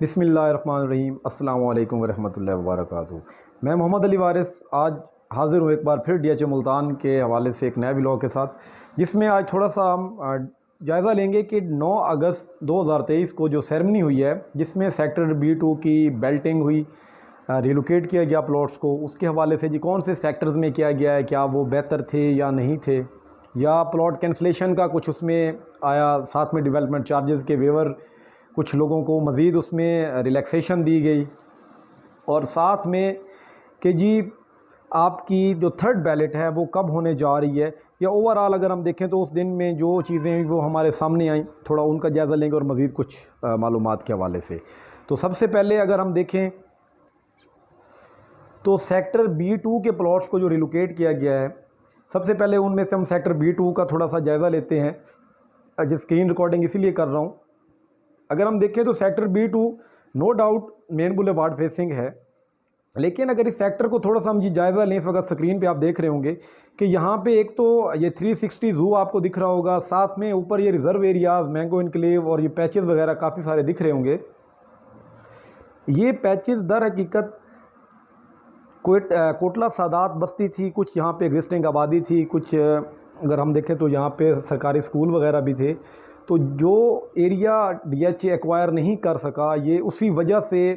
बिस्मिल्लाहिर्रहमानिर्रहीम अस्सलाम वालेकुम वरहमतुल्लाहि वबरकातुहू। मैं मोहम्मद अली वारिस आज हाज़िर हूँ एक बार फिर डीएचए मुल्तान के हवाले से एक नए व्लॉग के साथ, जिसमें आज थोड़ा सा हम जायज़ा लेंगे कि 9 अगस्त 2023 को जो सेरेमनी हुई है, जिसमें सेक्टर B2 की बेल्टिंग हुई, रिलोकेट किया गया प्लॉट्स को, उसके हवाले से जी कौन से सेक्टर्स में किया गया है, क्या वो बेहतर थे या नहीं थे, या प्लॉट कैंसलेशन का कुछ उसमें आया, साथ में डेवलपमेंट चार्जेस के वेवर कुछ लोगों को मज़ीद उसमें रिलैक्सेशन दी गई, और साथ में कि जी आपकी जो थर्ड बैलेट है वो कब होने जा रही है, या ओवरऑल अगर हम देखें तो उस दिन में जो चीज़ें हुई वो हमारे सामने आई, थोड़ा उनका जायज़ा लेंगे और मज़ीद कुछ मालूमात के हवाले से। तो सबसे पहले अगर हम देखें तो सेक्टर B2 के प्लॉट्स को जो रिलोकेट किया गया है, सबसे पहले उनमें से हम सेक्टर B2 का थोड़ा सा जायज़ा लेते हैं। आज स्क्रीन रिकॉर्डिंग इसीलिए कर रहा हूँ। अगर हम देखें तो sector B2 no doubt main boulevard facing है, लेकिन अगर इस सेक्टर को थोड़ा सा हम जी जायज़ा लें, इस वक्त स्क्रीन पे आप देख रहे होंगे कि यहाँ पे एक तो ये 360 ज़ू आपको दिख रहा होगा, साथ में ऊपर ये रिज़र्व एरियाज़, मैंगो इनक्लेव और ये पैचेस वगैरह काफ़ी सारे दिख रहे होंगे। ये पैचेस दर हकीकत कोटला सादात बस्ती थी, कुछ यहाँ पे एग्जिस्टिंग आबादी थी, कुछ अगर हम देखें तो यहाँ पे सरकारी स्कूल वगैरह भी थे। तो जो एरिया डीएचए एक्वायर नहीं कर सका, ये उसी वजह से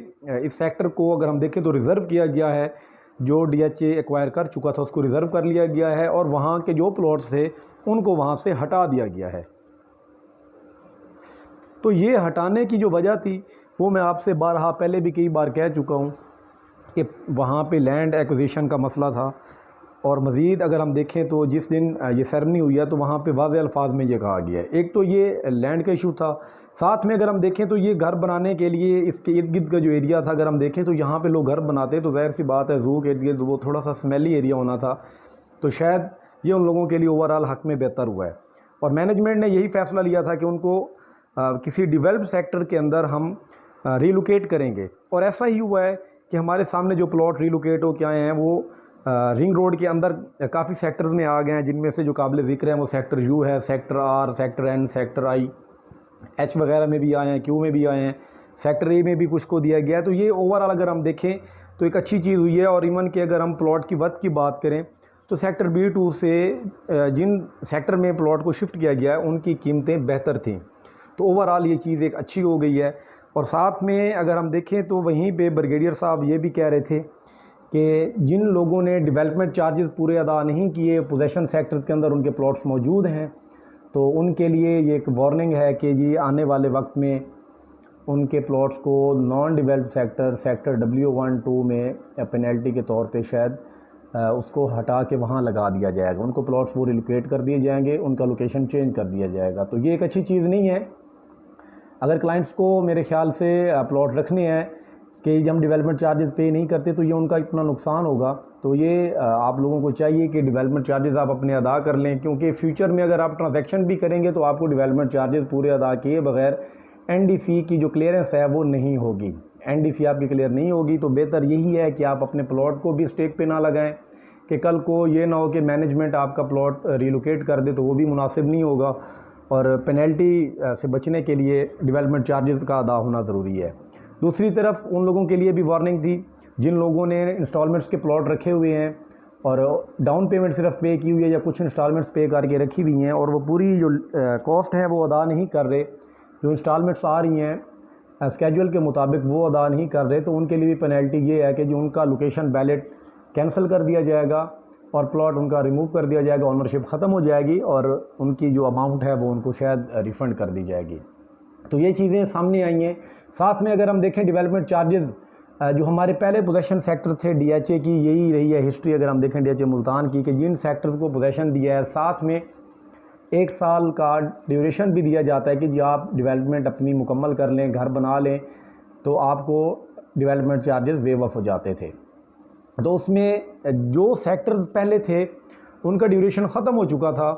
इस सेक्टर को अगर हम देखें तो रिज़र्व किया गया है। जो डीएचए एक्वायर कर चुका था उसको रिज़र्व कर लिया गया है, और वहाँ के जो प्लॉट्स थे उनको वहाँ से हटा दिया गया है। तो ये हटाने की जो वजह थी वो मैं आपसे बारहा पहले भी कई बार कह चुका हूँ कि वहाँ पे लैंड एक्विजिशन का मसला था, और मज़ीद अगर हम देखें तो जिस दिन ये सेरेमनी हुई है तो वहाँ पे वाज़े अल्फाज में ये कहा गया है, एक तो ये लैंड का इशू था, साथ में अगर हम देखें तो ये घर बनाने के लिए इसके इर्द गिर्द का जो एरिया था, अगर हम देखें तो यहाँ पे लोग घर बनाते तो ज़ाहिर सी बात है ज़ू के इर्द गिर्द वो थोड़ा सा स्मेली एरिया होना था, तो शायद ये उन लोगों के लिए ओवरऑल हक़ में बेहतर हुआ है। और मैनेजमेंट ने यही फ़ैसला लिया था कि उनको किसी डेवलप्ड सेक्टर के अंदर हम रिलोकेट करेंगे, और ऐसा ही हुआ है कि हमारे सामने जो प्लॉट रिलोकेट हो के आए हैं वो रिंग रोड के अंदर काफ़ी सेक्टर्स में आ गए हैं, जिनमें से जो काबिल ज़िक्र हैं वो सेक्टर U है, sector R, sector N, sector I, H वगैरह में भी आए हैं, Q में भी आए हैं, सेक्टर A में भी कुछ को दिया गया है। तो ये ओवरऑल अगर हम देखें तो एक अच्छी चीज़ हुई है। और इवन कि अगर हम प्लॉट की वक्त की बात करें तो सेक्टर B2 से जिन सेक्टर में प्लॉट को शिफ्ट किया गया है उनकी कीमतें बेहतर थीं, तो ओवरऑल ये चीज़ एक अच्छी हो गई है। और साथ में अगर हम देखें तो वहीं पे ब्रिगेडियर साहब ये भी कह रहे थे कि जिन लोगों ने डेवलपमेंट चार्जेस पूरे अदा नहीं किए, पोजेशन सेक्टर्स के अंदर उनके प्लॉट्स मौजूद हैं, तो उनके लिए ये एक वार्निंग है कि जी आने वाले वक्त में उनके प्लॉट्स को नॉन डेवलप्ड सेक्टर W1-2 में पेनल्टी के तौर पे शायद उसको हटा के वहाँ लगा दिया जाएगा, उनको प्लॉट्स वो रिलोकेट कर दिए जाएंगे, उनका लोकेशन चेंज कर दिया जाएगा। तो ये एक अच्छी चीज़ नहीं है। अगर क्लाइंट्स को मेरे ख्याल से प्लॉट रखने हैं कि जब हम डेवलपमेंट चार्जेस पे नहीं करते तो ये उनका इतना नुकसान होगा, तो ये आप लोगों को चाहिए कि डेवलपमेंट चार्जेस आप अपने अदा कर लें, क्योंकि फ्यूचर में अगर आप ट्रांजैक्शन भी करेंगे तो आपको डेवलपमेंट चार्जेस पूरे अदा किए बगैर NDC की जो क्लियरेंस है वो नहीं होगी। NDC आपकी क्लियर नहीं होगी, तो बेहतर यही है कि आप अपने प्लॉट को भी स्टेक पे ना लगाएं कि कल को ये ना हो कि मैनेजमेंट आपका प्लॉट रिलोकेट कर दे, तो वो भी मुनासिब नहीं होगा। और पेनल्टी से बचने के लिए डेवलपमेंट चार्जेस का अदा होना ज़रूरी है। दूसरी तरफ उन लोगों के लिए भी वार्निंग थी जिन लोगों ने इंस्टॉलमेंट्स के प्लॉट रखे हुए हैं और डाउन पेमेंट सिर्फ पे की हुई है या कुछ इंस्टॉलमेंट्स पे करके रखी हुई हैं, और वो पूरी जो कॉस्ट है वो अदा नहीं कर रहे, जो इंस्टॉलमेंट्स आ रही हैं स्केड्यूल के मुताबिक वो अदा नहीं कर रहे, तो उनके लिए भी पेनल्टी ये है कि जो उनका लोकेशन बैलेट कैंसिल कर दिया जाएगा और प्लॉट उनका रिमूव कर दिया जाएगा, ऑनरशिप ख़त्म हो जाएगी और उनकी जो अमाउंट है वो उनको शायद रिफ़ंड कर दी जाएगी। तो ये चीज़ें सामने आई हैं। साथ में अगर हम देखें डेवलपमेंट चार्जेस जो हमारे पहले पोजेशन सेक्टर थे डीएचए की, यही रही है हिस्ट्री अगर हम देखें डीएचए मुल्तान की, कि जिन सेक्टर्स को पोजेशन दिया है साथ में 1 साल का ड्यूरेशन भी दिया जाता है कि जी आप डेवलपमेंट अपनी मुकम्मल कर लें, घर बना लें, तो आपको डेवलपमेंट चार्जेस वेव ऑफ हो जाते थे। तो उसमें जो सेक्टर्स पहले थे उनका ड्यूरेशन ख़त्म हो चुका था,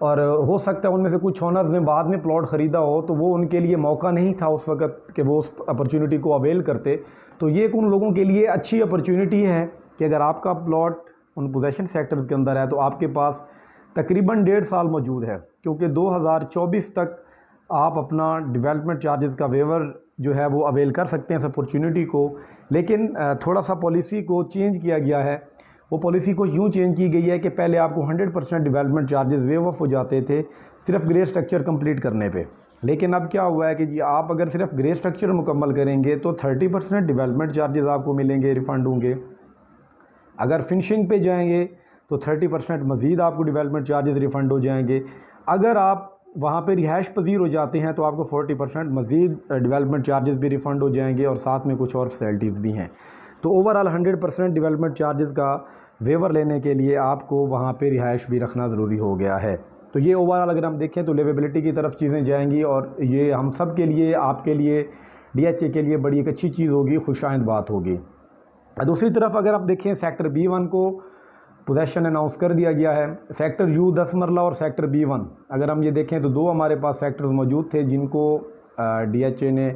और हो सकता है उनमें से कुछ ओनर्स ने बाद में प्लॉट ख़रीदा हो, तो वो उनके लिए मौका नहीं था उस वक़्त कि वो उस अपॉर्चुनिटी को अवेल करते। तो ये उन लोगों के लिए अच्छी अपॉर्चुनिटी है कि अगर आपका प्लॉट उन पोजेशन सेक्टर्स के अंदर है तो आपके पास तकरीबन 1.5 साल मौजूद है, क्योंकि 2024 तक आप अपना डेवलपमेंट चार्जेस का वेवर जो है वो अवेल कर सकते हैं इस अपॉर्चुनिटी को। लेकिन थोड़ा सा पॉलिसी को चेंज किया गया है। वो पॉलिसी को यूँ चेंज की गई है कि पहले आपको 100% डेवलपमेंट चार्जेस वेव ऑफ हो जाते थे सिर्फ ग्रे स्ट्रक्चर कंप्लीट करने पे। लेकिन अब क्या हुआ है कि जी आप अगर सिर्फ ग्रे स्ट्रक्चर मुकम्मल करेंगे तो 30% डेवलपमेंट चार्जेस आपको मिलेंगे, रिफ़ंड होंगे। अगर फिनिशिंग पे जाएंगे तो 30% मज़ीद आपको डेवलपमेंट चार्जेस रिफ़ंड हो जाएंगे। अगर आप वहाँ पे रिहाइश पजीर हो जाते हैं तो आपको 40% मज़ीद डेवलपमेंट चार्जेस भी रिफ़ंड हो जाएंगे और साथ में कुछ और फैसिलिटीज़ भी हैं। तो ओवरऑल 100% डेवलपमेंट चार्जेस का वेवर लेने के लिए आपको वहाँ पे रिहाइश भी रखना ज़रूरी हो गया है। तो ये ओवरऑल अगर हम देखें तो लिवेबिलिटी की तरफ चीज़ें जाएंगी और ये हम सब के लिए, आपके लिए, DHA के लिए बड़ी एक अच्छी चीज़ होगी, खुशाइंद बात होगी। दूसरी तरफ अगर आप देखें सेक्टर B1 को पोजेशन अनाउंस कर दिया गया है। सेक्टर U 10 मरला और सेक्टर B1 अगर हम ये देखें तो 2 हमारे पास सेक्टर्स मौजूद थे जिनको DHA ने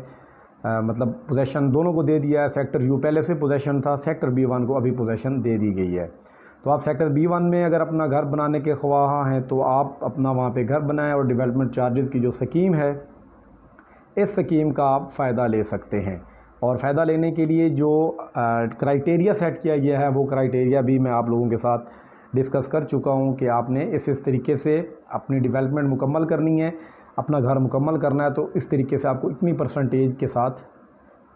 मतलब पोजेशन दोनों को दे दिया है। सेक्टर U पहले से पोजेशन था, सेक्टर B1 को अभी पोजेशन दे दी गई है। तो आप सेक्टर B1 में अगर अपना घर बनाने के ख्वाह हैं तो आप अपना वहाँ पे घर बनाएं और डेवलपमेंट चार्जेस की जो स्कीम है, इस स्कीम का आप फ़ायदा ले सकते हैं। और फ़ायदा लेने के लिए जो क्राइटेरिया सेट किया गया है वो क्राइटेरिया भी मैं आप लोगों के साथ डिस्कस कर चुका हूँ कि आपने इस तरीके से अपनी डेवलपमेंट मुकम्मल करनी है, अपना घर मुकम्मल करना है तो इस तरीके से आपको इतनी परसेंटेज के साथ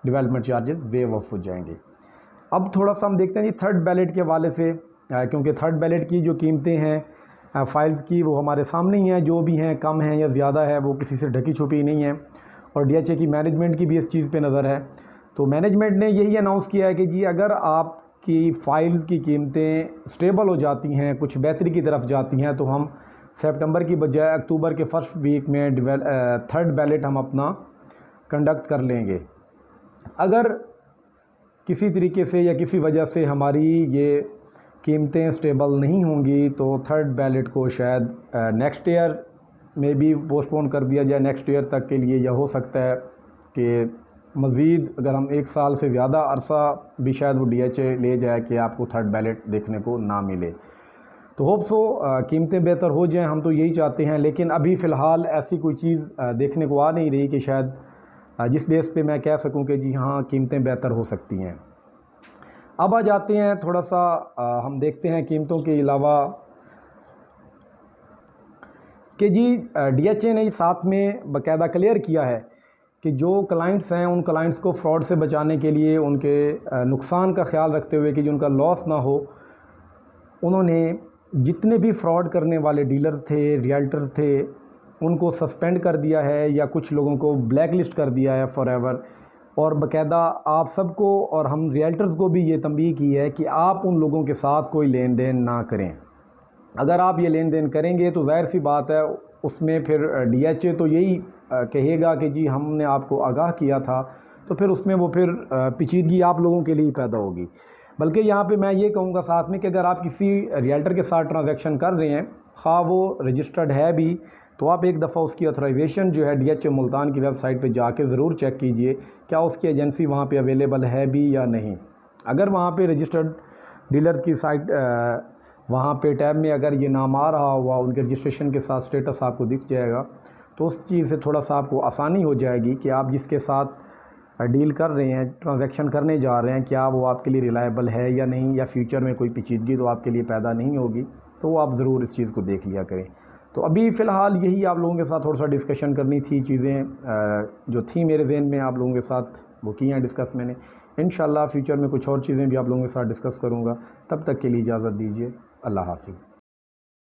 डेवलपमेंट चार्जेस वेव ऑफ हो जाएंगे। अब थोड़ा सा हम देखते हैं जी थर्ड बैलेट के हवाले से, क्योंकि थर्ड बैलेट की जो कीमतें हैं फ़ाइल्स की वो हमारे सामने ही हैं, जो भी हैं कम हैं या ज़्यादा है वो किसी से ढकी छुपी नहीं है। और DHA की मैनेजमेंट की भी इस चीज़ पे नज़र है। तो मैनेजमेंट ने यही अनाउंस किया है कि जी अगर आपकी फ़ाइल्स की कीमतें स्टेबल हो जाती हैं, कुछ बेहतरी की तरफ जाती हैं, तो हम सितंबर की बजाय अक्टूबर के फर्स्ट वीक में थर्ड बैलेट हम अपना कंडक्ट कर लेंगे। अगर किसी तरीके से या किसी वजह से हमारी ये कीमतें स्टेबल नहीं होंगी तो थर्ड बैलेट को शायद नेक्स्ट ईयर में भी पोस्टपोन कर दिया जाए, नेक्स्ट ईयर तक के लिए। यह हो सकता है कि मज़ीद अगर हम 1 साल से ज़्यादा अरसा भी शायद वो DHA ले जाए कि आपको थर्ड बैलेट देखने को ना मिले। तो होप सो कीमतें बेहतर हो जाएं, हम तो यही चाहते हैं। लेकिन अभी फ़िलहाल ऐसी कोई चीज़ देखने को आ नहीं रही कि शायद जिस बेस पे मैं कह सकूं कि जी हाँ कीमतें बेहतर हो सकती हैं। अब आ जाते हैं थोड़ा सा हम देखते हैं कीमतों के अलावा कि जी DHA ने साथ में बाकायदा क्लियर किया है कि जो क्लाइंट्स हैं उन क्लाइंट्स को फ्रॉड से बचाने के लिए, उनके नुकसान का ख्याल रखते हुए कि जो उनका लॉस ना हो, उन्होंने जितने भी फ्रॉड करने वाले डीलर्स थे, रियल्टर्स थे, उनको सस्पेंड कर दिया है या कुछ लोगों को ब्लैक लिस्ट कर दिया है फॉरएवर। और बाकायदा आप सबको और हम रियल्टर्स को भी ये तंबीह की है कि आप उन लोगों के साथ कोई लेन देन ना करें। अगर आप ये लेन देन करेंगे तो ज़ाहिर सी बात है उसमें फिर DHA तो यही कहेगा कि जी हमने आपको आगाह किया था, तो फिर उसमें वो फिर पेचीदगी आप लोगों के लिए पैदा होगी। बल्कि यहाँ पे मैं ये कहूँगा साथ में कि अगर आप किसी रियल्टर के साथ ट्रांजैक्शन कर रहे हैं, ख़ाह वो रजिस्टर्ड है भी, तो आप एक दफ़ा उसकी ऑथराइजेशन जो है DHA मुल्तान की वेबसाइट पे जाके ज़रूर चेक कीजिए क्या उसकी एजेंसी वहाँ पे अवेलेबल है भी या नहीं। अगर वहाँ पे रजिस्टर्ड डीलर की साइट वहाँ पे टैब में अगर ये नाम आ रहा हुआ, उनके रजिस्ट्रेशन के साथ स्टेटस आपको दिख जाएगा, तो उस चीज़ से थोड़ा सा आपको आसानी हो जाएगी कि आप जिसके साथ डील कर रहे हैं, ट्रांजैक्शन करने जा रहे हैं, क्या वो आपके लिए रिलायबल है या नहीं, या फ्यूचर में कोई पेचीदगी तो आपके लिए पैदा नहीं होगी। तो आप ज़रूर इस चीज़ को देख लिया करें। तो अभी फ़िलहाल यही आप लोगों के साथ थोड़ा सा डिस्कशन करनी थी, चीज़ें जो थी मेरे ज़हन में आप लोगों के साथ वो की हैं डिस्कस मैंने। इंशाल्लाह फ्यूचर में कुछ और चीज़ें भी आप लोगों के साथ डिस्कस करूँगा। तब तक के लिए इजाज़त दीजिए। अल्लाह हाफ़िज़।